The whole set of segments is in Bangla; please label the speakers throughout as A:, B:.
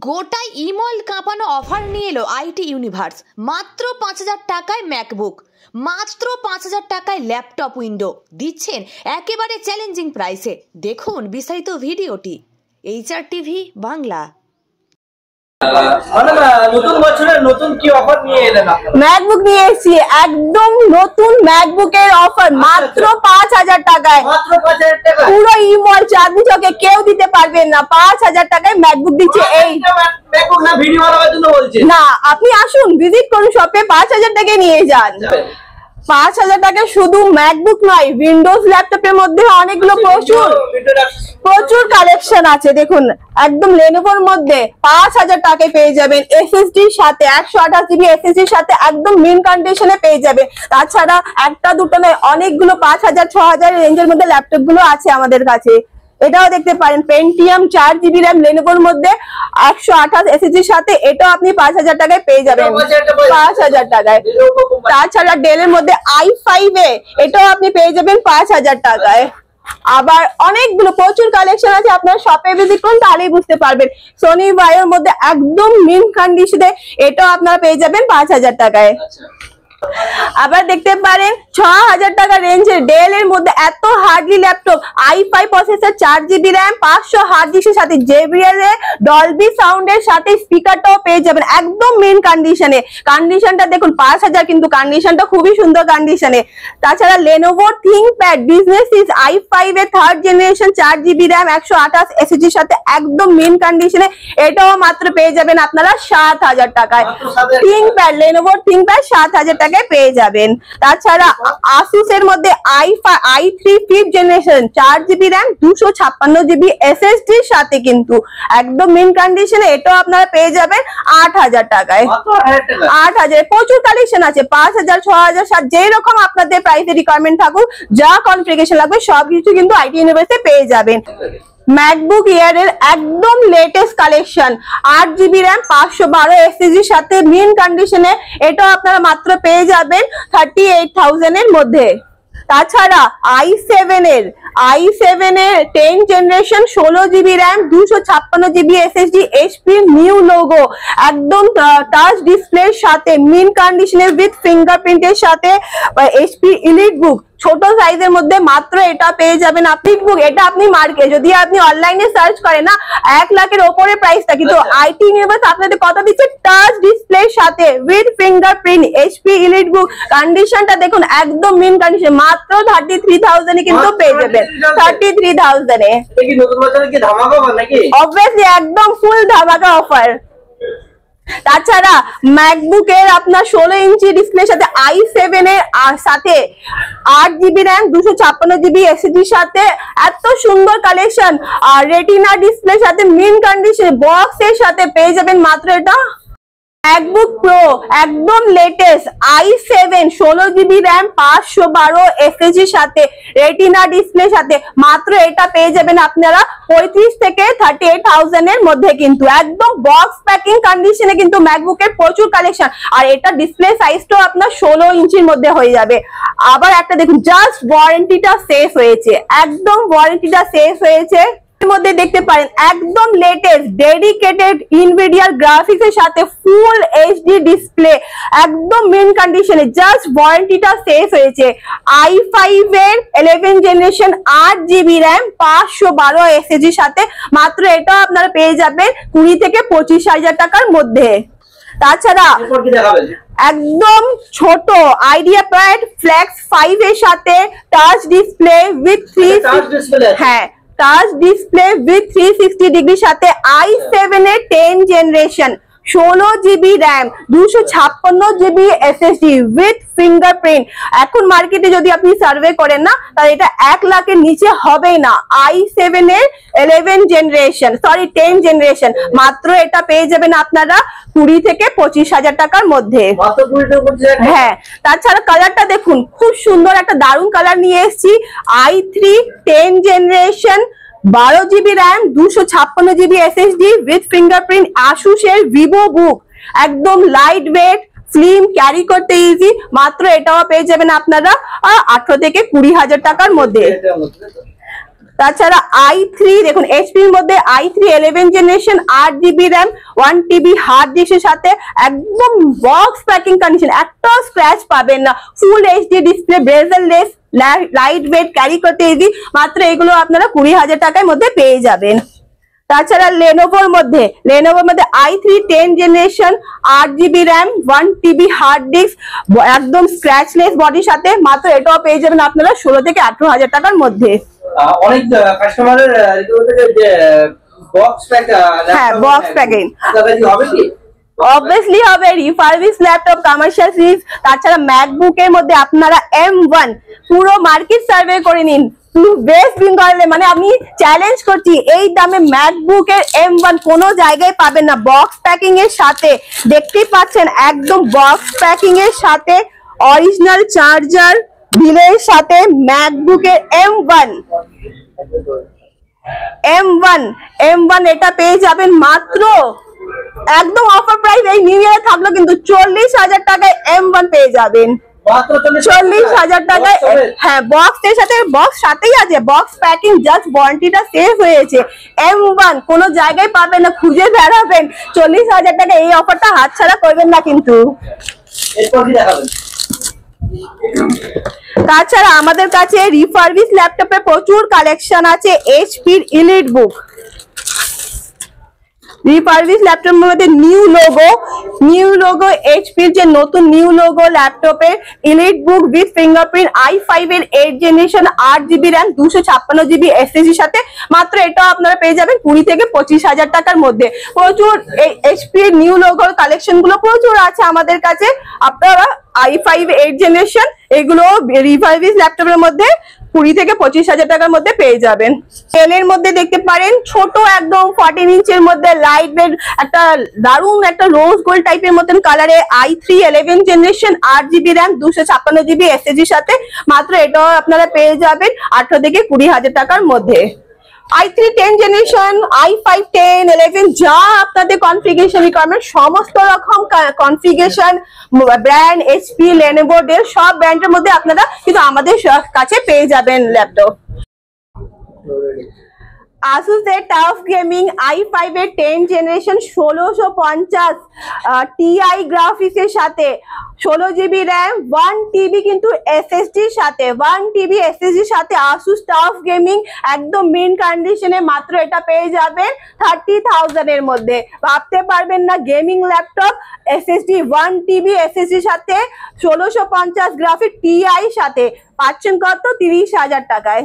A: গোটায় ইমল কাঁপানো অফার নিয়ে এলো আইটি ইউনিভার্স। মাত্র ৫,০০০ টাকায় ম্যাকবুক, মাত্র ৫,০০০ টাকায় ল্যাপটপ উইন্ডো দিচ্ছেন একেবারে চ্যালেঞ্জিং প্রাইসে। দেখুন বিস্তারিত ভিডিওটি। HR TV Bangla.
B: নতুন বছরের নতুন কি অফার নিয়ে এলেন?
C: ম্যাকবুক নিয়ে এসেছি, একদম নতুন ম্যাকবুকের অফার মাত্র ৫,০০০ টাকায়।
B: মাত্র ৫,০০০ টাকা
C: পুরো ইমল চাঁদনি চকে কেউ দিতে পারবেন না। ৫,০০০ টাকায় ম্যাকবুক দিচ্ছে। এই
B: ম্যাকবুক না ভিডিও বানাবার জন্য বলছে
C: না, আপনি আসুন ভিজিট করুন শপে, ৫,০০০ টাকায় নিয়ে যান। ৫,০০০ টাকায় শুধু ম্যাকবুক নয়, উইন্ডোজ ল্যাপটপের মধ্যে অনেকগুলো প্রচুর কালেকশন আছে। দেখুন একদম লেনোভোর মধ্যে ৫,০০০ টাকায় পেয়ে যাবেন। SSD-র সাথে ১২৮ GB SSD-র সাথে একদম মিন কন্ডিশনে পেয়ে যাবেন। তাছাড়া একটা দুটো নয়, অনেকগুলো ৫,০০০ ৬,০০০ রেঞ্জের মধ্যে ল্যাপটপ গুলো আছে আমাদের কাছে। এটাও দেখতে পারেন, পেন্টিয়াম ৪ GB RAM লেনোভোর মধ্যে ১২৮ SSD-র সাথে, এটাও আপনি ৫,০০০ টাকায় পেয়ে যাবেন। ৫,০০০ টাকায়। তাছাড়া ডেলের মধ্যে i5-এ এটাও আপনি পেয়ে যাবেন ৫,০০০ টাকায়। আবার অনেকগুলো প্রচুর কালেকশন আছে, আপনার শপে ভিজিট করুন তাহলেই বুঝতে পারবেন। সোনি ভাইওর মধ্যে একদম মিন কন্ডিশনে এটাও আপনারা পেয়ে যাবেন ৫,০০০ টাকায়। আবার দেখতে পারেন ৬,০০০ টাকা রেঞ্জের ডেল এর মধ্যে এত hardly laptop, i5 processor ৪ GB RAM ৫০০ hard ডিস্কের সাথে JBL এর ডলবি সাউন্ডের সাথে স্পিকারটাও পেয়ে যাবেন একদম মেন কন্ডিশনে। কন্ডিশনটা দেখুন ৫,০০০, কিন্তু কন্ডিশনটা খুবই সুন্দর কন্ডিশনে। তাছাড়া Lenovo ThinkPad business series i5 এর 3rd জেনারেশন ৪ GB RAM ১২৮ SSD-র সাথে একদম মেন কন্ডিশনে, এটাও মাত্র পেয়ে যাবেন আপনারা ৭,০০০ টাকায়। ThinkPad Lenovo ThinkPad ৭,০০০ টাকায় পেয়ে যাবেন। তাছাড়া Asus এর মধ্যে i3 5th generation ৪ GB RAM 256 GB SSD-র সাথে কিন্তু একদম মিন কন্ডিশনে, এটাও আপনারা পেয়ে যাবেন ৮,০০০ টাকায়। ৮,০০০ প্রচুর কালেকশন আছে, ৫,০০০ ৬,০০০ ৭, যেই রকম আপনাদের প্রাইসে রিকোয়ারমেন্ট থাকুক, যা কনফিগারেশন লাগবে সবকিছু কিন্তু আইটি ইউনিভার্সে পেয়ে যাবেন। ম্যাকবুক এয়ার এর একদম লেটেস্ট কালেকশন ৮ GB RAM ৫১২ SSD-র সাথে মিন কন্ডিশনে, এটাও আপনারা মাত্র পেয়ে যাবেন 38,000 এর মধ্যে। তাছাড়া i7 এর 10th generation 16 GB RAM 256 GB SSD HP new logo, একদম টাচ ডিসপ্লের সাথে মিন কন্ডিশনে উইথ ফিঙ্গারপ্রিন্টের সাথে HP ইলিট বুক ছোট সাইজের মধ্যে, মাত্র এটা পেয়ে যাবেন আপনি। বুক এটা আপনি মার্কেট যদি আপনি অনলাইনে সার্চ করেন না 1 লাখের উপরে প্রাইসটা, কিন্তু আইটি ইউনিভার্স আপনাদের কত দিচ্ছে টাচ ডিসপ্লের সাথে উইথ ফিঙ্গারপ্রিন্ট HP ইলিট বুক। কন্ডিশনটা দেখুন একদম মিন কন্ডিশন, মাত্র 33,000 এ কিন্তু পেয়ে যাবেন। 33,000 এ
B: কি নতুন বছরে কি ধামাকা অফার নাকি?
C: অবভিয়াসলি একদম ফুল ধামাকা অফার। তাছাড়া ম্যাকবুকের আপনার 16 ইঞ্চি ডিসপ্লের সাথে i7 এর সাথে 8 GB RAM 256 GB SSD-র সাথে এত সুন্দর কালেকশন, আর রেটিনা ডিসপ্লের সাথে মিন কন্ডিশন বক্সের সাথে পেয়ে যাবেন মাত্র এটা ম্যাকবুক প্রো একদম লেটেস্ট i7 16 GB RAM 512 SSD-র সাথে রেটিনা ডিসপ্লের সাথে, মাত্র এটা পেয়ে যাবেন আপনারা 35 থেকে 38,000 এর মধ্যে। কিন্তু একদম বক্স প্যাকিং কন্ডিশনে কিন্তু ম্যাকবুকের প্রচুর কালেকশন, আর এটা ডিসপ্লে সাইজটাও আপনার 16 ইঞ্চির মধ্যে হয়ে যাবে। আবার একটা দেখুন, জাস্ট ওয়ারেন্টিটা শেষ হয়েছে, একদম ওয়ারেন্টিটা শেষ হয়েছে। মধ্যে দেখতে পারেন একদম লেটেস্ট ডেডিকেটেড ইনভিডিয়া গ্রাফিক্স এর সাথে ফুল HD ডিসপ্লে একদম মেন কন্ডিশনে, জাস্ট ওয়ারেন্টিটা শেষ হয়েছে। i5 এর 11th জেনারেশন 8 GB RAM 512 SSD-র সাথে, মাত্র এটাও আপনারা পেয়ে যাবেন 20 থেকে 25,000 টাকার মধ্যে। তাছাড়া একদম ছোট আইডিয়া প্যাড ফ্লেক্স 5 এর সাথে টাচ ডিসপ্লে উইথ 360 ডিগ্রির সাথে i7 এর 10th generation 16 GB RAM 256 GB SSD with fingerprint. এখন মার্কেটে যদি আপনি সার্ভে করেন না, তাহলে এটা 1 লাখের নিচে হবেই না। i7 এর 10th জেনারেশন, মাত্র এটা পেয়ে যাবেন আপনারা 20 থেকে 25,000 টাকার মধ্যে। হ্যাঁ, তাছাড়া কালারটা দেখুন খুব সুন্দর একটা দারুণ কালার নিয়ে এসেছি। i3 10th generation 12 GB RAM 256 GB SSD with fingerprint Asus এর Vivo বুক, একদম লাইট ওয়েট স্লিম, ক্যারি করতে ইজি, মাত্র এটাও পেয়ে যাবেন আপনারা 18 থেকে 20,000 টাকার মধ্যে। তাছাড়া i3 দেখুন HP এর মধ্যে i3 11 generation 8GB RAM 1TB hard ডিস্কের সাথে একদম বক্স প্যাকিং কন্ডিশন, একটা স্ক্র্যাচ পাবেন না, ফুল HD display, bezel-less, light weight, carry করতে ইজি। মাত্র এগুলো আপনারা 20,000 টাকার মধ্যে পেয়ে যাবেন। তাছাড়া লেনোভোর মধ্যে i3 10 generation 8GB RAM 1TB hard disk একদম স্ক্র্যাচলেস বডির সাথে, মাত্র এটাও পেয়ে যাবেন আপনারা 16 থেকে 18,000 টাকার মধ্যে।
B: অনেক কাস্টমারের যে বক্স প্যাক,
C: হ্যাঁ বক্স প্যাকিং
B: হবে কি?
C: অবভিয়াসলি হবে, রিফারবিশ ল্যাপটপ, কমার্শিয়াল সিরিজ। তাছাড়া ম্যাকবুক এর মধ্যে আপনারা M1 পুরো মার্কেট সার্ভে করে নিন, ওয়েস্ট বেঙ্গলে, মানে আমি চ্যালেঞ্জ করছি এই দামে ম্যাকবুক এর M1 কোনো জায়গায় পাবেন না। বক্স প্যাকিং এর সাথে দেখতেই পাচ্ছেন, একদম বক্স প্যাকিং এর সাথে অরিজিনাল চার্জার বিলের সাথে ম্যাকবুক এর M1 এটা পেয়ে যাবেন মাত্র একদম অফার প্রাইস, এই নিউ ইয়ারে থাকলো কিন্তু 40,000 টাকায় M1 পেয়ে যাবেন। 40,000 টাকায়, হ্যাঁ বক্স এর সাথে, বক্স সাথেই আছে, বক্স প্যাকিং, জাস্ট ওয়ারেন্টিটা সেভ হয়েছে। M1 কোনো জায়গায় পাবেন না, খুঁজে বেড়াবেন। 40,000 টাকা এই অফারটা হাতছাড়া করবেন না কিন্তু।
B: এরপর কি দেখাবেন?
C: তাছাড়া আমাদের কাছে রিফারবিশ ল্যাপটপে প্রচুর কালেকশন আছে। HP এর ইলিট বুক, রিফারবিশ ল্যাপটপের মধ্যে নিউ লোগো HP এর যে নতুন নিউ লোগো ল্যাপটপে elite book with fingerprint i5 এর 8 generation 8GB RAM 256GB SSD সাথে, মাত্র এটাও আপনারা পেয়ে যাবেন 20 থেকে 25,000 টাকার মধ্যে। প্রচুর HP এর নিউ লোগোর কালেকশন গুলো প্রচুর আছে আমাদের কাছে। আপনারা i5 8 জেনারেশন এগুলো রিফারবিশ ল্যাপটপের মধ্যে 20 থেকে 25,000 টাকার মধ্যে পেয়ে যাবেন। এর মধ্যে দেখতে পারেন ছোট একদম 14 ইঞ্চের মধ্যে লাইট ওয়েট একটা দারুণ একটা রোজ গোল্ড টাইপের মতন কালারে i3 11 generation 8GB RAM 256GB SSD সাথে, মাত্র এটাও আপনারা পেয়ে যাবেন 18 থেকে 20,000 টাকার মধ্যে। i3 10 জেনারেশন, i5 10, 11 যা আপনাদের কনফিগারেশন রিকোয়ারমেন্ট, সমস্ত রকম configuration brand HP, Lenovo, Dell সব ব্র্যান্ডের মধ্যে আপনারা কিন্তু আমাদের কাছে পেয়ে যাবেন ল্যাপটপ। Asus এর টাফ গেমিং i5 এর 10 জেনারেশন 1650 Ti গ্রাফিক্স এর সাথে 16GB RAM 1TB কিন্তু SSD এর সাথে, 1TB SSD এর সাথে Asus টাফ গেমিং একদম মেন কন্ডিশনে, মাত্র এটা পেয়ে যাবেন 30,000 এর মধ্যে। ভাবতে পারবেন না gaming laptop SSD 1TB SSD এর সাথে 1650 গ্রাফিক Ti সাথে পাচ্ছেন কত? 30,000 টাকায়,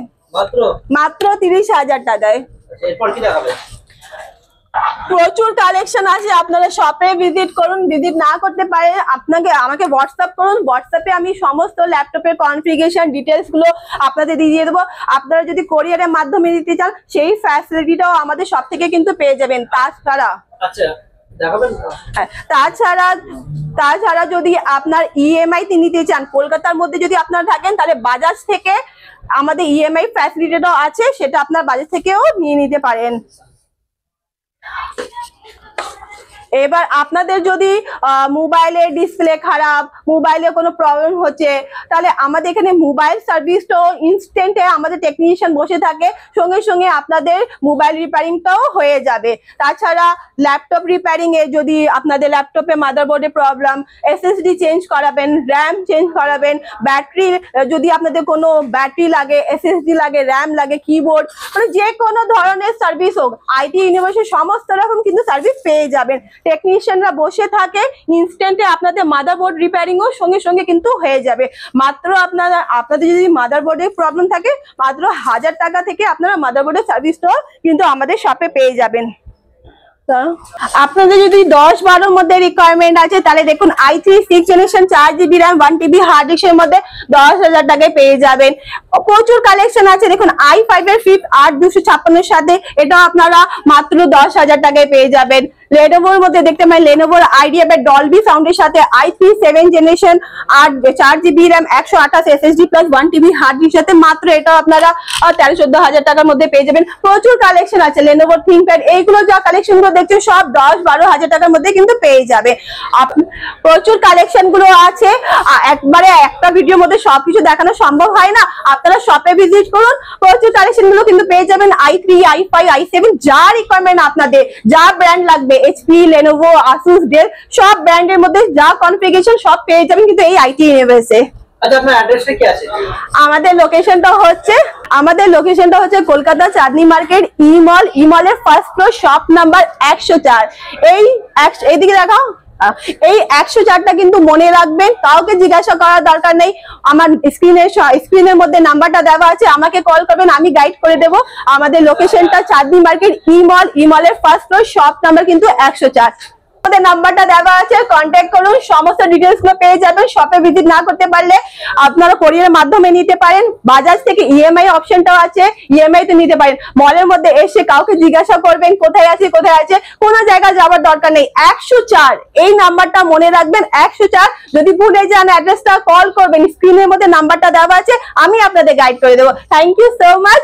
C: মাত্র 30,000 টাকায়।
B: এরপর কি দেখাবেন?
C: প্রচুর কালেকশন আছে, আপনারা শপে ভিজিট করুন, ভিজিট না করতে পারে আমাকে হোয়াটসঅ্যাপ করুন, হোয়াটসঅ্যাপে আমি সমস্ত ল্যাপটপের কনফিগারেশন ডিটেলস গুলো আপনাদের দিয়ে দেবো। আপনারা যদি কোরিয়ারের মাধ্যমে দিতে চান সেই ফ্যাসিলিটিটাও আমাদের শপ থেকে কিন্তু পেয়ে যাবেন। তাছাড়া যদি আপনার EMI তে নিতে চান, কলকাতার মধ্যে যদি আপনারা থাকেন, তাহলে বাজাজ থেকে আমাদের EMI ফ্যাসিলিটিটাও আছে, সেটা আপনার বাজাজ থেকেও নিয়ে নিতে পারেন। এবার আপনাদের যদি মোবাইলের ডিসপ্লে খারাপ, মোবাইলে কোনো প্রবলেম হচ্ছে, তাহলে আমাদের এখানে মোবাইল সার্ভিসটাও ইনস্ট্যান্টে আমাদের টেকনিশিয়ান বসে থাকে, সঙ্গে সঙ্গে আপনাদের মোবাইল রিপেয়ারিংটাও হয়ে যাবে। তাছাড়া ল্যাপটপ রিপেয়ারিং এ যদি আপনাদের ল্যাপটপে মাদারবোর্ডে প্রবলেম, SSD চেঞ্জ করাবেন, RAM চেঞ্জ করাবেন, ব্যাটারি যদি আপনাদের কোনো ব্যাটারি লাগে, SSD লাগে, RAM লাগে, কিবোর্ড, মানে যে কোনো ধরনের সার্ভিস হোক, IT ইউনিভার্সের সমস্ত রকম কিন্তু সার্ভিস পেয়ে যাবেন। টেকনিশিয়ানরা বসে থাকে, ইনস্ট্যান্টে আপনাদের মাদারবোর্ড রিপেয়ারিংও সঙ্গে সঙ্গে কিন্তু হয়ে যাবে। মাত্র আপনাদের যদি মাদারবোর্ডের প্রবলেম থাকে, মাত্র 1000 টাকা থেকে আপনারা মাদারবোর্ডের সার্ভিসটাও কিন্তু আমাদের শপে পেয়ে যাবেন। আপনাদের যদি 10-12 মধ্যে রিকোয়ারমেন্ট আছে, তাহলে দেখুন i3 6 generation 4GB RAM 1TB hard ডিস্কের মধ্যে 10,000 টাকায় পেয়ে যাবেন। প্রচুর কালেকশন আছে, দেখুন i5 এর 5th 8256 এর সাথে, এটা আপনারা মাত্র 10,000 টাকায় পেয়ে যাবেন। লেনোভোর মধ্যে দেখতে পাই লেনোভোর আইডিয়াপ্যাড ডলবি সাউন্ডের সাথে i3 7 generation 4GB RAM 128 SSD plus 1TB hard ডিস্কের সাথে মাত্র এটা আপনারা 13-14 টাকার মধ্যে পেয়ে যাবেন। প্রচুর কালেকশন আছে লেনোভোর থিংকপ্যাড, এইগুলো যা কালেকশন গুলো দেখছেন সব 10-12 টাকার মধ্যে কিন্তু পেয়ে যাবে। প্রচুর কালেকশন গুলো আছে, একবারে একটা ভিডিওর মধ্যে সবকিছু দেখানো সম্ভব হয় না, আপনারা শপে ভিজিট করুন, প্রচুর কালেকশন গুলো কিন্তু পেয়ে যাবেন। i3, i5, i7 যা রিকোয়ারমেন্ট আপনাদের, যা ব্র্যান্ড লাগবে HP, Lenovo, Asus, Dell সব ব্র্যান্ডের মধ্যে যা কনফিগারেশন সব পেয়ে যাবেন কিন্তু এই IT ইউনিভার্সে।
B: আচ্ছা আপনার অ্যাড্রেসটা কি আছে?
C: আমাদের লোকেশনটা হচ্ছে কলকাতা চাঁদনি মার্কেট ই মলের ফার্স্ট ফ্লোর শপ নাম্বার 104। এইদিকে দেখাও, এই 104টা কিন্তু মনে রাখবেন, কাউকে জিজ্ঞাসা করার দরকার নেই। আমার স্ক্রিনের মধ্যে নাম্বারটা দেওয়া আছে, আমাকে কল করবেন, আমি গাইড করে দেবো। আমাদের লোকেশনটা চাঁদনি মার্কেট ই মলের ফার্স্ট ফ্লোর শপ নাম্বার কিন্তু 104। আমাদের নাম্বারটা দেওয়া আছে, কন্ট্যাক্ট করুন, সমস্ত ডিটেলস গুলো পেয়ে যাবেন। শপে ভিজিট না করতে পারলে আপনারা কোরিয়ারের মাধ্যমে নিতে পারেন। বাজাজ থেকে EMI অপশনটাও আছে, EMI তে নিতে পারেন। মলের মধ্যে এসে কাউকে জিজ্ঞাসা করবেন কোথায় আছে, কোনো জায়গায় যাওয়ার দরকার নেই। 104 এই নাম্বারটা মনে রাখবেন, 104। যদি ভুলে যান অ্যাড্রেসটা কল করবেন, স্ক্রিনের মধ্যে নাম্বারটা দেওয়া আছে, আমি আপনাদের গাইড করে দেবো। Thank you so much.